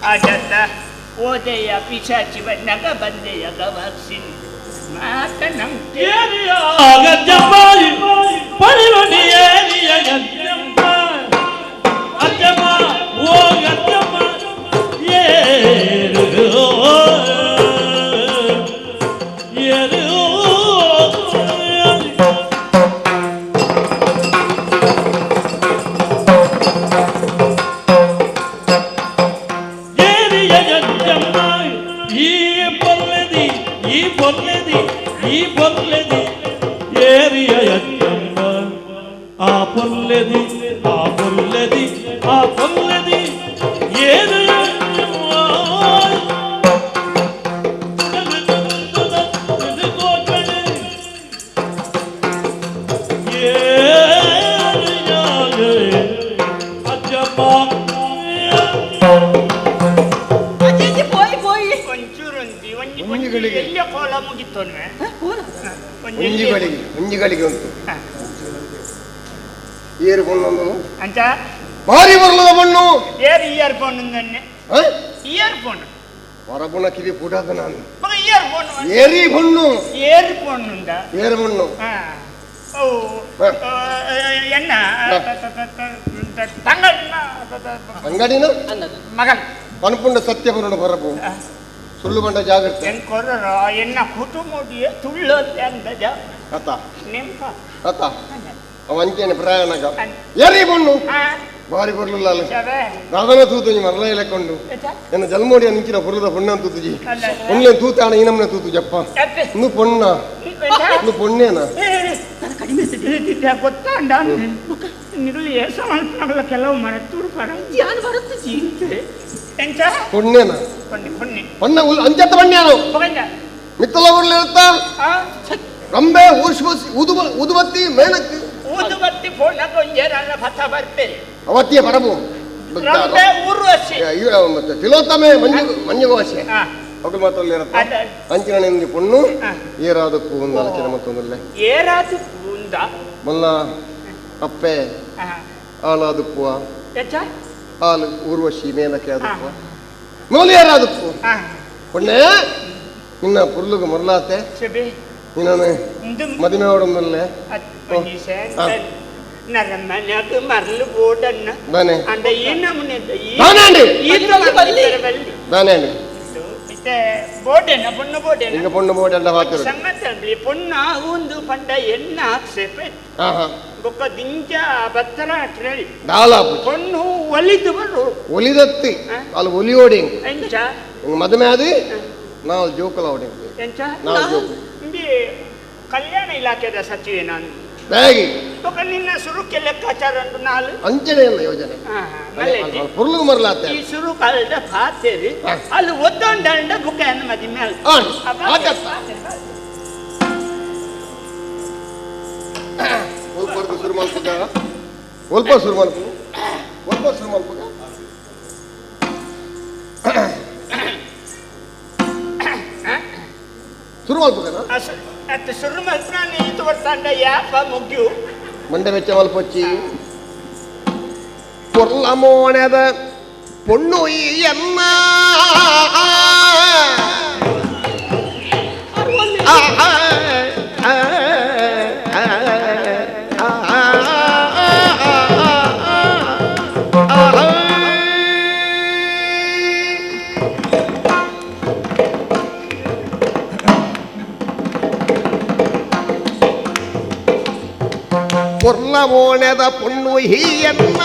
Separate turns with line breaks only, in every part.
ಆಟದ ಓದೆಯ ಪಿಶಾಚಿ ಬಣ್ಣಗ ಬಂದೆಯ ಗವಾಕ್ಸಿನ್ ಮಾತ ನಮ್ಗೆ
ಗಜ್ಜಮ್ಮ ಪರಿವಣಿ ಏರಿಯ ಗಜ್ಜಮ್ಮ ಅಜ್ಜಮ್ಮ ಓ ಗಜ್ಜಮ್ಮ ಏರು ಏರು ಈ ಬೊಲ್ಲೆದಿ ಏರಿಯ ಯಜ್ಜಮ್ಮ ಆ ಬೊಲ್ಲೆದಿ ಆ ಬೊಲ್ಲೆದಿ ಆ ಬೊಲ್ಲೆದಿ ಏರಿಯ
ಮುಂಜಿಗಳಿಗೆ ಉಂಟು ಏರು ಕೊಂಡು
ಅಂತ
ಭಾರಿ ಬರಲದ ಮಣ್ಣು
ಏರು ಇಯರ್ಫೋನ್ ಇಯರ್ಫೋನ್
ಹೊರಗುಣ ಕಿವಿ ಪುಟಾದ ನಾನು
ಇಯರ್ಫೋನ್
ಏರಿ ಬಣ್ಣು
ಏರ್ಫೋನ್ ಉಂಟ
ಏರು ಮಣ್ಣು
ಎನ್ನ
ಅಂಗಡಿನ
ಮಗನ್
ಪನ್ಪುಂಡ ಸತ್ಯ ಬರೋಣ ಬರಬು ಸುಳ್ಳು ಬಂಡ ಜಾಗ್ರತೆ
ಎನ್ನ ಕುಟುಂಬದಿಯ ತುಳ್ಳೋದೆ ಅಂದಜ
ಅತ್ತ
ನೆಂಪ
ಅತ್ತ ಅವ ಅಂಚೆನೆ ಪ್ರಯಾಣಗ ಎರಿ ಬಣ್ಣು ಭಾರಿ ಬರ್ಲಿಲ್ಲ ಅಲ್ಲ ರಾಧನ ತೂತು ಮರಲ ಇಲೆಕೊಂಡು ಎನ್ನ ಜಲ್ಮೋಡಿಯ ನಿಂಚಿನ ಬರುದ ಪೊಣ್ಣ ತೂತುಜಿ ಪೊಣ್ಣೆ ತೂತಾಣ ಈ ನಮ್ಮನೆ ತೂತು ಜಪ್ಪ ಇನ್ನು ಪೊಣ್ಣ ಇನ್ನು ಪೊಣ್ಣೇನ
ಗೊತ್ತಾಂಡ ನಿರುಳಿ ಸಮರ್ಪಣಗಳ ಕೆಲವು ಮರತ್ತೂರು ಪರ ಯಾರು ಬರುತ್ತೆ ಜೀವಿತೆ
ಪೊಣ್ಣೇನ ಪೊಣ್ಣ ಅಂಚತ್ತ ಪೊಣ್ಣೇನು ಮಿತ್ತಲ ಊರ್ಲಿರುತ್ತ ರಂಬೆ ಊದುಬತ್ತಿ ಮೇಣಕ್ಕೆ
ಊದುಬತ್ತಿ ಪೊಣ್ಣ ಕೊಂಜೇರಲ್ಲ ಭತ್ತ ಬರ್ತೆ
ಅವತ್ತಿಯ ಪರಬು ತಿಲೋತ್ತಮೆ ಮಂಜುಗೋಶೆ ಅವು ಮಾತ್ರಲ್ಲಿರತ್ತ ಅಂಚಿನ ನಿಂದು ಪೊಣ್ಣು ಏರಾದಕ್ಕೂ ಒಂದು ಆಲೋಚನೆ ಮತ್ತೊಂದಲ್ಲೇ
ಏರಾದಕ್ಕೂ
ಮಲ್ಲ ಅಪ್ಪೆ ಹಾಲಾದಕ್ಕೂ ಹಾಲು ಊರ್ವಶಿ ಮೇಲಕ್ಕೆ ಅದಕ್ಕೂ ಮೌಲ್ಯರಾದಕ್ಕೂ ಪೊಣ್ಣೆ ನಿನ್ನ ಪುರ್ಲುಗು ಮೊರ್ಲಾತೆ ನಿನ್ನ ಮದುವೆ ಓಡಂದಲ್ಲೇ
ನರಮನ್ಯಾಗ ಮರಳು ಬೋರ್ಡನ್ನ
ದಾನೆ
ಅಂದ ಈ ನಮೂನೆ ಬೋರ್ಡೇನ ಪೊಣ್ಣು ಬೋರ್ಡೇನ
ಈಗ ಪೊಣ್ಣು ಬೋರ್ಡೆಲ್ಲ ಹಾಕಿರು
ಸಂಗತಿ ಪೊಣ್ಣ ಒಂದು ಪಂಡ ಎನ್ನ ಆಕ್ಷೇಪೆ ಬೊಕ್ಕ ದಿಂಜ ಬತ್ತರ ಟ್ರೇಳಿ ಪೊಣ್ಣು ಒಲಿದು ಬರು
ಒಲಿದತ್ತಿ ಅಲ್ಲಿ ಒಲಿಯೋಡಿ
ಎಂಚ
ಮದುವೆ ಆದಿ ನಾವು ಜೋಕಲ ಓಡಿ
ಎಂಚ
ನಾವು ಜೋಕು
ಕಲ್ಯಾಣ ಇಲಾಖೆದ ಸಚಿವೆ ನಾನು
ಬೇಗಿ
ನಿನ್ನ ಸುರುಕ್ಕೆ ಲೆಕ್ಕಾಚಾರ ಉಂಟು ನಾಲ್
ಅಂಚನೆಯಲ್ಲ ಯೋಜನೆ ಪುರ್ಲು ಮರಲಾತೆ
ಈ ಸುರು ಕಾಲದ ಪಾತೇರಿ ಅಲ್ಲಿ ಒದ್ದೊಂಡ ಬುಕ್ಕ ಮದಿ ಮೇಲೆ
ಶುರು ಮಾಡ್ಬೇಕ ಸ್ವಲ್ಪ ಶುರು ಮಾಡ್ಬೇಕು ಸ್ವಲ್ಪ ಶುರು ಮಾಡ್ಬೇಕ ಶುರು ಮಾಡ್ಬೇಕಲ್ಲ
ಅತ್ತ ಶುರು ಮಾಡ್ತಾ ನೀತು ಬರ್ತಾಂಡ ಯಾಪ ಮುಗ್ಯು
ಮಂಡೆ ವೆಚ್ಚ ಮಲ್ಪೊಚ್ಚಿ ಪೊರ್ಲ ಮೋಣದ ಪೊಣ್ಣು ಎನ್ನ ಪೊರ್ಲ ಮೋಣದ ಪೊಣ್ಣು ಹೀಯನ್ನ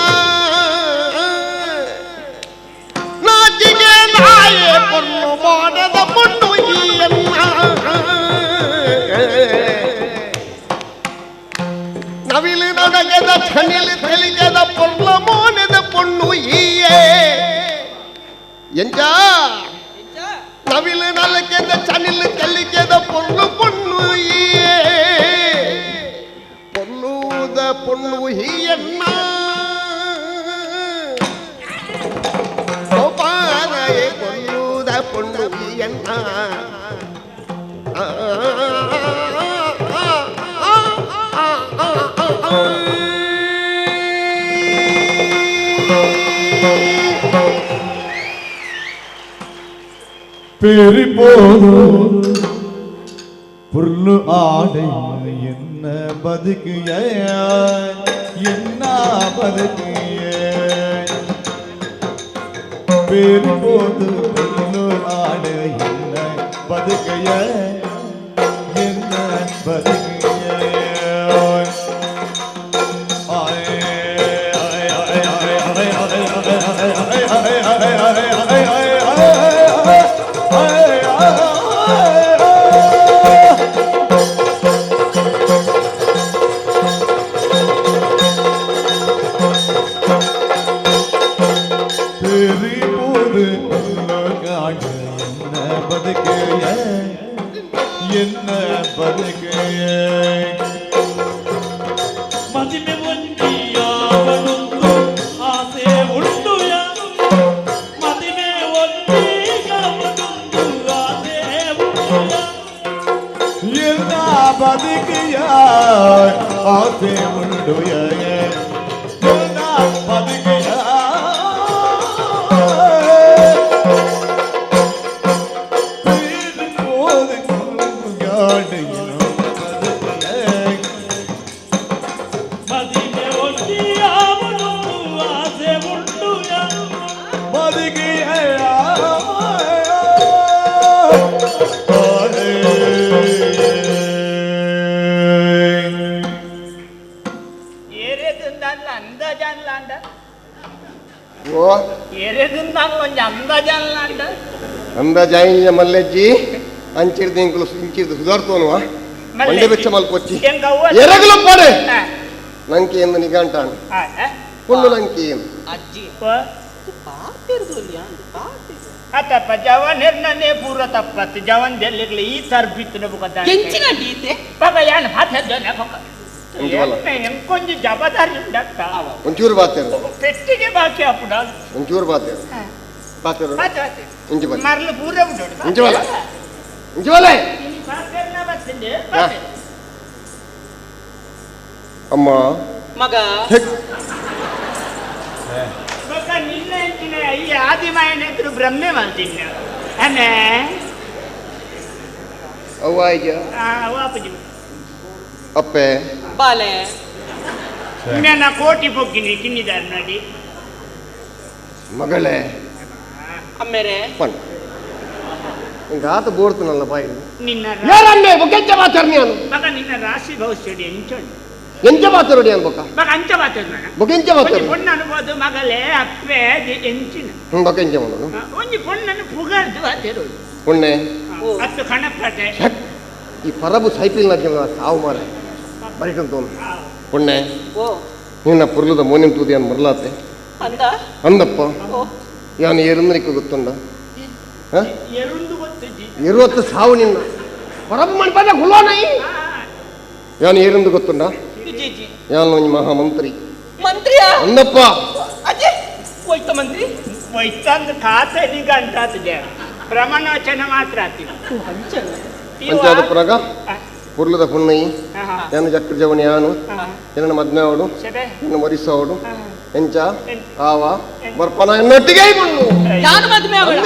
ನಾಚಿಗೆ ನಾಯೇ ಪೊರ್ಲು ಮೋಣದ ಪೊಣ್ಣು ಹೀಯನ್ನ ನವಿಲು ನಡಗದ ಛನಿಲು ತೆಲಿಗದ ಪೊರ್ಲ ಮೋಣದ ಪೊಣ್ಣು ಹೀಯೇ ಎಂಜ ನವಿಲು ನಲಕೆದ ಛನಿಲು ತೆಲಿಗದ ಪೊರ್ಲು ಪೊಣ್ಣು ಹೀಯೇ பொண்ணு ஹீயண்ணா கோபாரையே பொண்ணுத பொண்ணு ஹீயண்ணா
பேரிப்போது புல்லு ஆடை என்ன பதுக்கிய என்ன பதுக்கிய பேரிப்போது புல்லு ஆடை என்ன பதுக்கிய என்ன பதுக்கிய என்ன ಬದುಕೆಯ
ಮದಿಮೆ ಒಂದಿಯಾವನುಂದು ಆಸೆ ಉಂಟು ಮದಿಮೆ ಒಂದಿಯಾವನುಂದು ಆಸೆ ಉಂಟು
ಎಲ್ಲ ಬದುಕೆಯ ಆಸೆ ಉಂಟು ಎಲ್ಲ ಬದುಕೆಯ
ಅಂದಾಜಾಯಿನ ಮಲ್ಲೆಜ್ಜಿ ಅಂಚಿರ್ದು ಇಂಚಿರ್ದು ಸುಧಾರ್ತೋನುವ ಮಂಡೆ ಬೆಚ್ಚ ಮಲ್ಪೊಚ್ಚಿ ಎರಗಲು ಪಡೆ ನಂಗೆ ಎಂದು ನಿಘಂಟಾನು ಪುಲ್ಲು ನಂಗೆ
ಅಜ್ಜಿ atapa jawan hernane pura tapat jawan delikle I tarbit na buka dan
kencina dite
bagayan hat hadana baka yang konji jabadar dakta
onchur baatero
petti ke baaki apuda
onchur baatero
baate
inji bal
marle pura udodu
inji wala
ini baakerna batsinde baate
amma
maga
baka ninna entina I ಆದಿಮಾಯನ ಎದುರು ಬ್ರಹ್ಮೆ ಮಾಡ್ತೀನಿ ಅನೆ
ಅವ್ವಾಯ್ಜ
ವಾಪಜಿ
ಅಪ್ಪೆ
ಬಾಲೆ
ನನ್ನ ಕೋಟಿ ಬೊಗ್ಗಿನಿ ಕಿನ್ನಿದಾರ ನೋಡಿ
ಮಗಳೇ
ಅಮ್ಮೇರೆ
ಪನ್ ಇಂಗ ಆತ ಬೋಡ್ತನಲ್ಲ ಬಾಯಿ
ನಿನ್ನ
ಯಾರನ್ನೇ ಬೊಗೆಜ್ಜ ಮಾತಾಡ್ನಿ ನಾನು
ಮಗ ನಿನ್ನ ರಾಶಿ ಭವಿಷ್ಯಡಿ ಎಂಚೊಂಡು
ಎಂಜ ಮಾತಾಡೋಡಿ ಅನ್ಬೇಕ
ಮಗ ಅಂಚ ಮಾತಾಡ
ಬೊಗೆಂಜ ಮಾತಾಡು
ಪೊಣ್ಣು ಅನ್ಬೋದು ಮಗಳೇ ಅಪ್ಪೆ ಎಂಚಿನ
ಬೊಗೆಂಜ ಮಾಡೋನು
ಒಂಜಿ ಪೊಣ್ಣನ್ನು ಪುಗಾರ್ದು ಅದೇರೋದು
ಪುಣ್ಣೆ
ಅತ್ತು ಕಣಪ್ಪಟೆ
ಈ ಪರಬು ಸೈಕಲ್ ನಜ್ಜ ಸಾವು ಮಾರೆ ಬರಿಕಂತೋನು ಪುಣ್ಣೆ
ಓ
ನಿನ್ನ ಪುರ್ಲದ ಮೋನಿನ ತೂದಿ ಅನ್ ಮರ್ಲಾತೆ
ಅಂದ
ಅಂದಪ್ಪ
ಓ
ಯಾನು ಏರಂದ್ರಿಕ ಗೊತ್ತುಂಡ
ಎರುಂದು ಗೊತ್ತಿದ್ದಿ
20 ಸಾವು ನಿನ್ನ ಪರಬು ಮಣಿಪಾದ ಗುಲೋನೈ ಯಾನು ಏರಂದು ಗೊತ್ತುಂಡ
ಜಿ ಜಿ
ಯಾನು ಒಂಜಿ ಮಹಾಮಂತ್ರಿ
ಮಂತ್ರಿಯ
ಅಂದಪ್ಪ
ಅಜ್ಜಿ ಹೋಯ್ತ ಮಂತ್ರಿ
ವೈತಂದು ಖಾತೆ ನಿಗ ಅಂತಾತಿದೆ ಪ್ರಮಾಣವಚನ ಮಾತ್ರ ಆತಿ
ಪಂಚಾಯತ್ ಪುರಾಗ ಪುರ್ಲದ ಪುಣ್ಣೈ ಯಾನು ಜಕ್ರ ಜವನಿ ಯಾನು ಎನ್ನ ಮದ್ನಾವಡು ಎನ್ನ ಮರಿಸವಡು ಎಂಚ ಆವ ಬರ್ಪನ ಎನ್ನೊಟ್ಟಿಗೆ ಮಣ್ಣು
ಯಾನು ಮದುವೆ ಅವಳ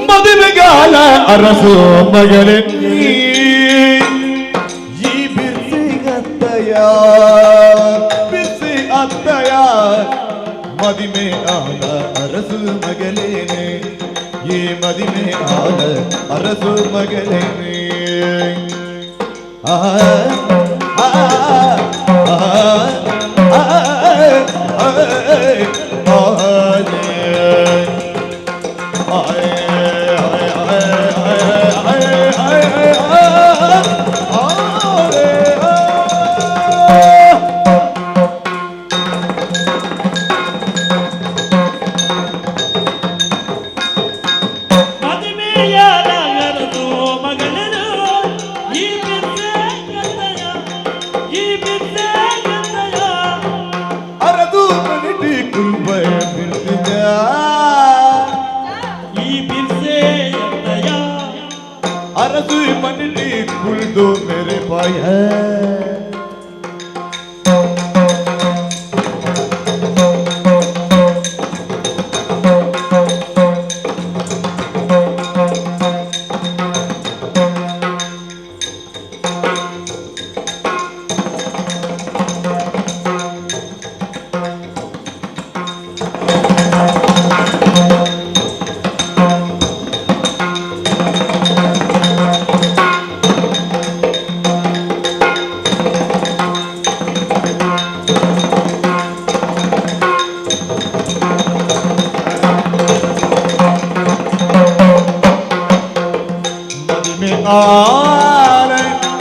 ಮದುವೆಗಾಲ ಅರಸು ಮಗನೇ ಈ ಬಿರ್ಸಿಗತ್ತಯ ಬಿರ್ಸಿ ಅತ್ತಯ ಮದಿಮೆ ಆದ ಅರಸು ಮಗಲೇನೆ ಈ ಮದಿಮೆ ಆದ ಅರಸು ಮಗಲೇನೆ अरसू मनली कुल दो मेरे भाई है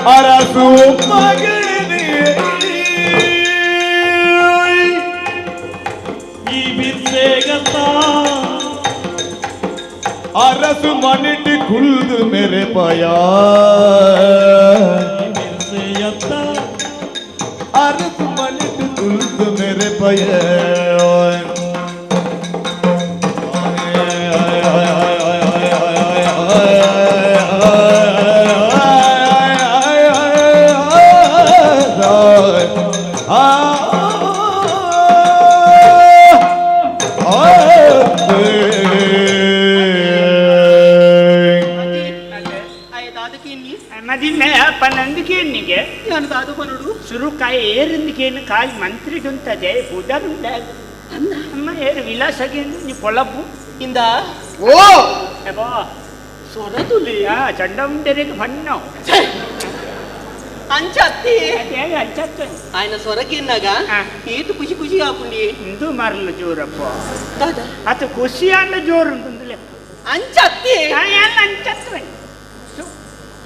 ಅರಸು ಮಗನೇ
ಈ ಬಿರ್ಸೆಗತ್ತ
ಅರಸು ಮನಿಟಿ ಕುಲ್ದು ಮೇರೆ ಪಯ
ಬಿರ್ಸೆಯತ್ತ
ಅರಸು ಮನಿಟಿ ಕುಲ್ದು ಮೇರೆ ಪಯ
మదిమే పనందుకేనిగే
ನಾನು ದಾದು ಬನುಡು
ಸುರುಕಾಯಿ ಏರಿಂದಿಕೇನು ಕಾಯಿ ಮಂತ್ರಿಡುಂತದೆ ಬುಧರುಂಟಾಗ ಅಮ್ಮ ಏರು ವಿಲಾಸಗೇನು ನೀ ಪೊಳಪು
ಇಂದ
ಓ
ಎಬೋ
ಸೊರದುಲಿ
ಚಂಡ ಉಂಟೆರೆಗೆ ಬಣ್ಣವು
ಅಂಚತ್ತಿ
ಅದೇಗ ಅಂಚತ್ತ
ఆయన ಸೊರಗಿನ್ನಾಗ ಈತು ಖುಷಿ ಖುಷಿ ಹಾಕೊಂಡಿ
ಇಂದು ಮರಲು ಜೋರಪ್ಪ
ದಾದ
ಅದು ಖುಷಿ ಅಂದ ಜೋರು ಉಂಟುಂದಲೆ
ಅಂಚತ್ತಿ
ಏನು ಅಂಚತ್ವೆ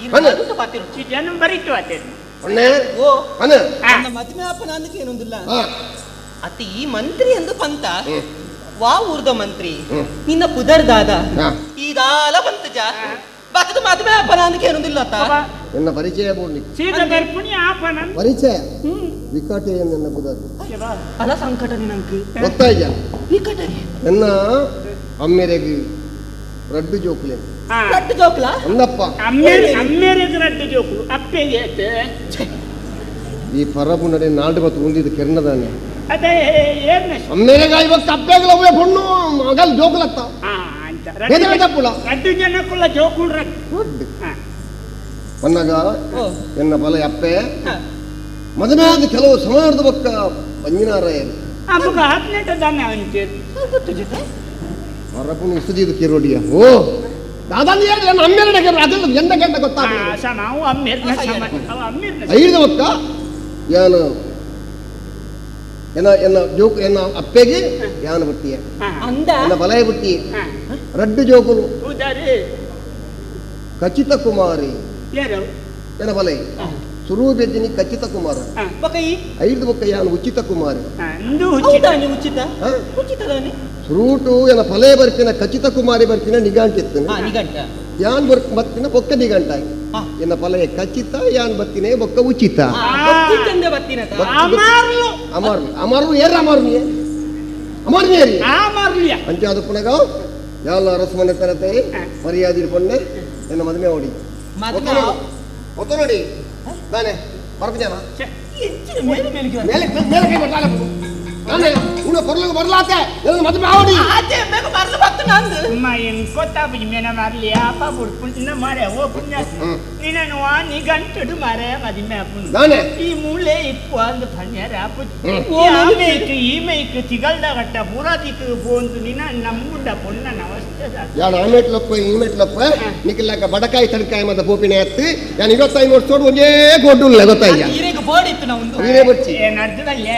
ಇರುವಂತ ಪಾತಿರು
ಜನ ಬರೀತು ಅದೇ
ಒಣ್ಣೆ
ಓ
ಅನ
ನನ್ನ ಮದುವೆ ಅಪ್ಪನ ಅಂದಕ್ಕೆ ಏನೊಂದಿಲ್ಲ ಅತಿ ಈ ಮಂತ್ರಿ ಎಂದು ಪಂತ ವಾ ಊರ್ದ ಮಂತ್ರಿ ನಿನ್ನ ಪುದರ್ ದಾದ ಈ ದಾಲ ಬಂತಜ ಬಕದ ಮದುವೆ ಅಪ್ಪನ ಅಂದಕ್ಕೆ ಏನೊಂದಿಲ್ಲ ಅತ್ತ
ಎನ್ನ ಪರಿಚಯ ಬೋಡ್ಲಿ
ಸೀದಾ ಬರ್ಪುಣಿ ಆಪನ
ಪರಿಚಯ ವಿಕಟೆ ಎನ್ನ ಬುಧರು
ಅಲ ಸಂಕಟ ನಿನಂಕು
ಗೊತ್ತಾಯ್ಯ
ವಿಕಟ
ಎನ್ನ ಅಮ್ಮೆರೆಗೆ ರಡ್ಡು ಜೋಕ್ಲೆ
ಕಟ್ಟು ಜೋಕ್ಲ
ಒಂದಪ್ಪ
ಅಮ್ಮೇರಿಗೆ ರಡ್ಡು ಜೋಕುಲು ಅಪ್ಪೆಗೆ
ಈ ಪರಬು ನಡೆ ನಾಡು ಮತ್ತು ಉಂದಿದ್ದು ಕೆರ್ನದಾನೆ
ಅದೇ ಏನು
ಅಮ್ಮೆರೆಗ ಇವತ್ತು ಅಪ್ಪೆಗಳ ಅವೇ ಬಣ್ಣು ಮಗಲ್ ಜೋಕ್ಲತ್ತ
ಅಂತ
ತಪ್ಪುಲ
ರಡ್ಡು ಜನಕ್ಕುಲ್ಲ ಜೋಕುಲು ರಡ್ಡು
ಒನ್ನಗ ಎನ್ನ ಬಲ ಅಪ್ಪೆ ಮದುವೆ ಆದ ಕೆಲವು ಸಮಯದ ಬಕ್ಕ ಪಂಜಿನಾರಾಯರು
ಅವಾಗ 18 ದಾನೆ ಅಂತೀರಿ
ಪರಬುನ ಇಸುದಿದ್ದು ಕಿರೋಡಿಯ ಓ ದಾದಾನಿ ಹೇಳಿ ನನ್ನ ಅಮ್ಮೆರಡೆ ಅದೆಲ್ಲ ಎಂದ ಗಂಟೆ ಗೊತ್ತಾಗ
ನಾವು ಅಮ್ಮೇರ್ನ
ಐದು ಬಕ್ಕ ಯಾನು ಎನ್ನ ಎನ್ನ ಜೋಕು ಎನ್ನ ಅಪ್ಪೆಗೆ ಯಾನು ಬುಟ್ಟಿಯ
ಅಂದ
ಎನ್ನ ಬಲಯ ಬುಟ್ಟಿ ರಡ್ಡು ಜೋಕುಲು
ಉದಾರಿ
ಖಚಿತ ಕುಮಾರಿ
ಯಾರು
ಎನ್ನ ಬಲಯ ಸುರೂಬೆಜ್ಜಿನಿ ಖಚಿತ ಕುಮಾರ
ಬಕೈ
ಐದು ಬಕ್ಕ ಯಾನು ಉಚಿತ ಕುಮಾರಿ
ಅಂದು
ಹೌದಾನಿ ಉಚಿತ ಉಚಿತದಾನಿ
ಸುರೂಟು ಎನ್ನ ಫಲೇ ಬರ್ತಿನ ಖಚಿತ ಕುಮಾರಿ ಬರ್ತಿನ ನಿಗಾಂಟಿತ್ತೇನೆ
ನಿಗಂಟ
ಯಾನ್ ಬರ್ತಿನ ಬೊಕ್ಕ ನಿಗಂಟಾಗಿ ಎನ್ನ ಫಲಯ ಖಚಿತ ಯಾನ್ ಬರ್ತಿನೇ ಬೊಕ್ಕ ಉಚಿತ
ಚಂದ ಬತ್ತಿನತ
ಅಮಾರ್ಲು
ಅಮರ್ ಅಮರು ಏರ ಅಮರ್ನಿಯೇ ಅಮರ್ನಿಯರಿ
ಅಮಾರ್ಲಿಯ
ಅಂಚೆ ಅದು ಪುನಗ ಯಾಲ ರಸಮನೆ ತರತೆ ಮರ್ಯಾದೆ ಪೊಣ್ಣೆ ಎನ್ನ ಮದುವೆ ಓಡಿ
ಮದುವೆ
ಒತ್ತ ನೋಡಿ ನಾನೇ ಬರ್ಬಿದ್ದಾನ
ಹೆಚ್ಚಿನ ಮೇಲೆ ಮೇಲೆ
ಮೇಲೆ ಮೇಲೆ ಕೈ ಬರ್ತಾಳೆ ನಾನೇ ಇನ್ನು ಕೊರ್ಲಿಗೆ ಬರ್ಲಾತೆ ಎಲ್ಲ ಮದುವೆ ಆಡಿ
ಆಚೆ ಬೇಗ ಮರಲು ಬತ್ತು ನಂದು
ಅಮ್ಮ ಹೆಂಗ್ ಗೊತ್ತಾಗ್ಬಿಟ್ಟು ಮೇನ ಮಾರ್ಲಿ ಅಪ್ಪ ಬಿಡ್ಕೊಂಡು ಮಾರೆ ಓ ಪುಣ್ಯ ನೀನು ನೀ ಗಂಟಡು ಮಾರೆ ಮದಿಮೆ ಅಪ್ಪು
ನಾನೇ
ಈ ಮೂಳೆ ಇಪ್ಪು ಅಂದು ಪನ್ಯಾರ ಅಪ್ಪು ಈ ಮೇಯ್ಕು ತಿಗಲ್ದ ಗಟ್ಟ ಪೂರಾದಿಕ್ಕು ಪೋಂದು ನಿನ್ನ ನಮ್ಮುಂಡ ಪೊನ್ನ ನವಸ್ಥೆ
ಯಾನು ಆ ಮೆಟ್ಲಪ್ಪ ಈ ಮೆಟ್ಲಪ್ಪ ನಿಖಿಲ್ಲಾಕ ಬಡಕಾಯಿ ತಡಕಾಯಿ ಮತ್ತ ಪೋಪಿನ ಎತ್ತಿ ಯಾನು 25 ವರ್ಷ ತೋಡು ಒಂದೇ ಗೊಡ್ಡುಲ್ಲ ಗೊತ್ತಾಯ್ಯ
ಈರೆಗೆ ಬೋರ್ಡ್ ಇತ್ತು ನಾವು
ವೀರೇ ಬರ್ಚಿ
ನಡ್ದಲ್ಲೇ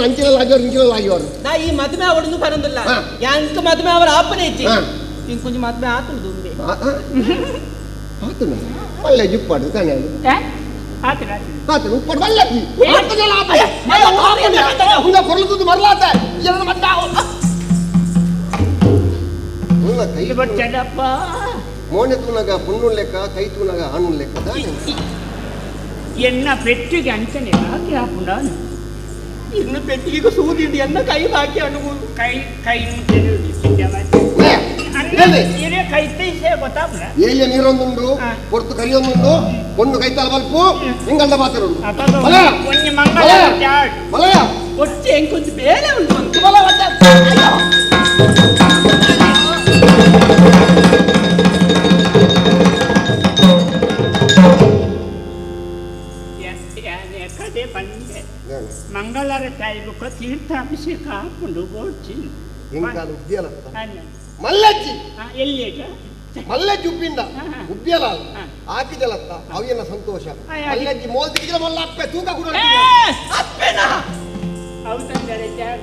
ಅಂಚಿನಲ್ಲಿ ಆಗ್ಯೋರು ಇಂಚಿನಲ್ಲಿ ಆಗ್ಯೋರು
ನಾ ಈ ಮದುವೆ ಅವಳನ್ನು ಬರೋದಿಲ್ಲ ಯಾಂಕ ಮದುವೆ ಅವರ ಆಪನೆ ಇಚ್ಚಿ ಇಂಕ ಕೊಂಚ ಮದುವೆ ಆತುಂಡು ದುಂಬೆ
ಆತು ಒಳ್ಳೆ ಜುಪ್ಪಾಡು ತಾನೆ ಅದು ಆತು ಉಪ್ಪಾಡು ಒಳ್ಳೆ ಹುಂಗ ಕೊರ್ಲುದು ಮರ್ಲಾತ ಜನರ ಮಟ್ಟ ಕೈ
ಬಟ್ಟಪ್ಪ
ಮೋನೆ ತೂನಗ ಪುಣ್ಣು ಲೆಕ್ಕ ಕೈ ತೂನಗ ಹಣ್ಣು ಲೆಕ್ಕ
ಎನ್ನ ಪೆಟ್ಟಿಗೆ ಅಂಚನೆ ಹಾಕಿ ಹಾಕೊಂಡ
ಇನ್ನು ಪೆಟ್ಟಿಗೆ ಸೂದಿಡಿ ಅನ್ನ ಕೈ ಹಾಕಿ ಅನುಗುದು
ಕೈ ಕೈ ಕೈ ತೈಸೆ ಗೊತ್ತಾಗ್ಲ
ಏಲಿಯ ನೀರೊಂದುಂಡು ಹೊರತು ಕರಿಯೊಂದುಂಡು ಒಂದು ಕೈತಾಲ ಬಲ್ಪು ಹಿಂಗಲ್ದ ಮಾತಿರೋದು
ಒಂದು ಮಂಗಳ
ಮಲಯ
ಒಟ್ಟೆ ಹೆಂಗ್ ಕೊಂಚ ಬೇರೆ ಉಂಟು ಅಂತ
ಕಡೆ ಬಂದೆ ಮಂಗಳಾರ ತಾಯಿಗೆ ತೀರ್ಥಾಭಿಷೇಕ ಹಾಕೊಂಡು ಬೋಡ್ತೀನಿ
ಹಿಂಗಾಲು ಉದ್ಯಲ ಮಲ್ಲಜ್ಜಿ
ಎಲ್ಲಿ
ಮಲ್ಲಜ್ಜಿ ಉಪ್ಪಿಂದ ಉದ್ಯಲ ಹಾಕಿದಲತ್ತ ಅವಿಯನ್ನ ಸಂತೋಷ ಮಲ್ಲಜ್ಜಿ ಮೋಲ್ತಿಗಿದ್ರೆ ಮಲ್ಲ ಅಪ್ಪೆ ತೂಕ ಕೂಡ
ಅಪ್ಪೆನಾ ಹೌದಂದರೆ ಜಾಗ